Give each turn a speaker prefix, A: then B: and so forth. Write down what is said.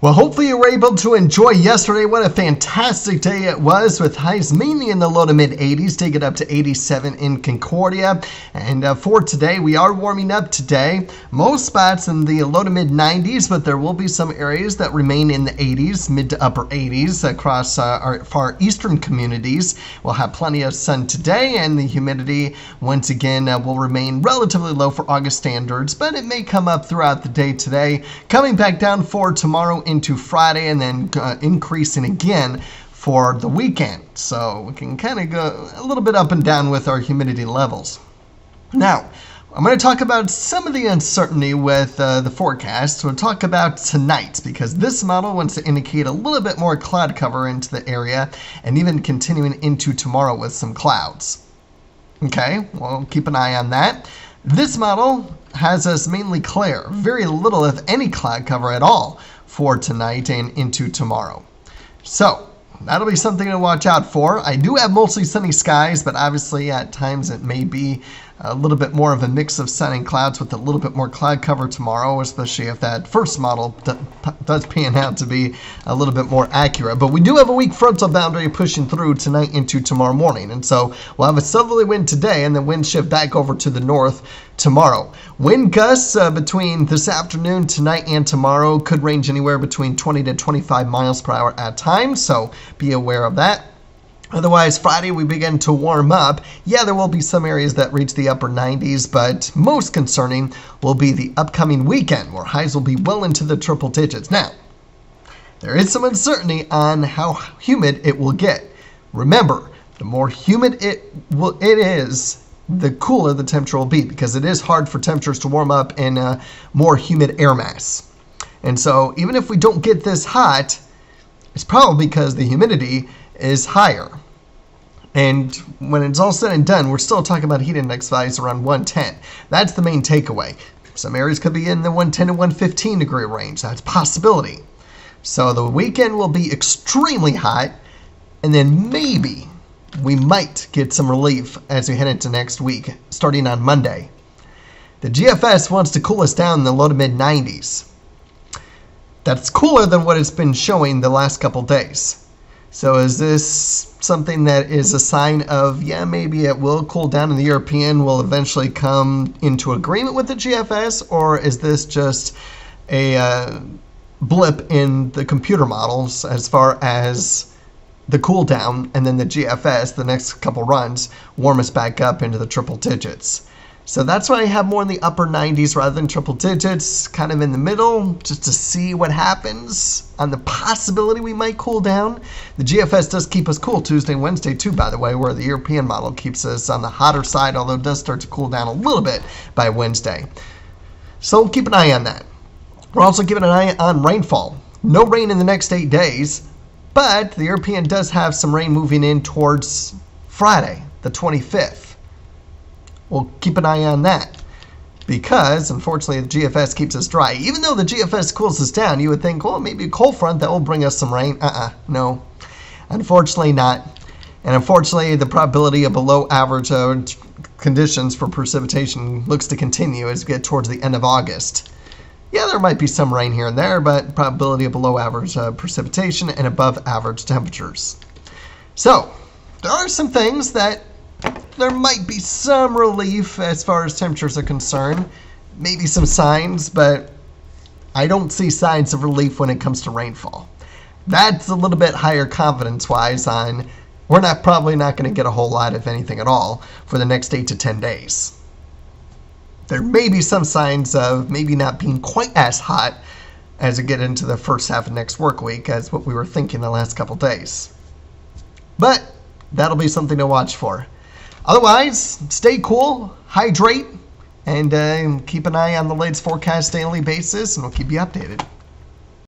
A: Well, hopefully you were able to enjoy yesterday. What a fantastic day it was, with highs mainly in the low to mid 80s, take it up to 87 in Concordia. And for today, we are warming up today. Most spots in the low to mid 90s, but there will be some areas that remain in the 80s, mid to upper 80s across our far eastern communities. We'll have plenty of sun today, and the humidity once again will remain relatively low for August standards, but it may come up throughout the day today, coming back down for tomorrow into Friday, and then increasing again for the weekend. So we can kind of go a little bit up and down with our humidity levels. Now, I'm going to talk about some of the uncertainty with the forecast. We'll talk about tonight, because this model wants to indicate a little bit more cloud cover into the area, and even continuing into tomorrow with some clouds. Okay, well, keep an eye on that. This model has us mainly clear, very little if any cloud cover at all for tonight and into tomorrow. So that'll be something to watch out for. I do have mostly sunny skies, but obviously at times it may be a little bit more of a mix of sun and clouds with a little bit more cloud cover tomorrow, especially if that first model does pan out to be a little bit more accurate. But we do have a weak frontal boundary pushing through tonight into tomorrow morning, and so we'll have a southerly wind today and then wind shift back over to the north tomorrow. Wind gusts between this afternoon, tonight, and tomorrow could range anywhere between 20 to 25 miles per hour at times, so be aware of that. Otherwise, Friday we begin to warm up. Yeah, there will be some areas that reach the upper 90s, but most concerning will be the upcoming weekend, where highs will be well into the triple digits. Now, there is some uncertainty on how humid it will get. Remember, the more humid it is, the cooler the temperature will be, because it is hard for temperatures to warm up in a more humid air mass. And so even if we don't get this hot, it's probably because the humidity is higher. And when it's all said and done, we're still talking about heat index values around 110. That's the main takeaway. Some areas could be in the 110 to 115 degree range. That's a possibility. So the weekend will be extremely hot, and then maybe we might get some relief as we head into next week, starting on Monday. The GFS wants to cool us down in the low to mid 90s. That's cooler than what it's been showing the last couple days. So is this something that is a sign of, yeah, maybe it will cool down and the European will eventually come into agreement with the GFS, or is this just a blip in the computer models as far as the cool down, and then the GFS, the next couple runs, warm us back up into the triple digits? So that's why I have more in the upper 90s rather than triple digits, kind of in the middle, just to see what happens on the possibility we might cool down. The GFS does keep us cool Tuesday and Wednesday too, by the way, where the European model keeps us on the hotter side, although it does start to cool down a little bit by Wednesday. So keep an eye on that. We're also keeping an eye on rainfall. No rain in the next 8 days, but the European does have some rain moving in towards Friday, the 25th. We'll keep an eye on that, because unfortunately the GFS keeps us dry. Even though the GFS cools us down, you would think, well, maybe a cold front that will bring us some rain. No, unfortunately not. And unfortunately, the probability of below average conditions for precipitation looks to continue as we get towards the end of August. Yeah, there might be some rain here and there, but probability of below average precipitation and above average temperatures. So there are some things that there might be some relief as far as temperatures are concerned. Maybe some signs, but I don't see signs of relief when it comes to rainfall. That's a little bit higher confidence-wise on we're probably not going to get a whole lot, if anything at all, for the next 8 to 10 days. There may be some signs of maybe not being quite as hot as we get into the first half of next work week as what we were thinking the last couple days. But that'll be something to watch for. Otherwise, stay cool, hydrate, and keep an eye on the latest forecast daily basis, and we'll keep you updated.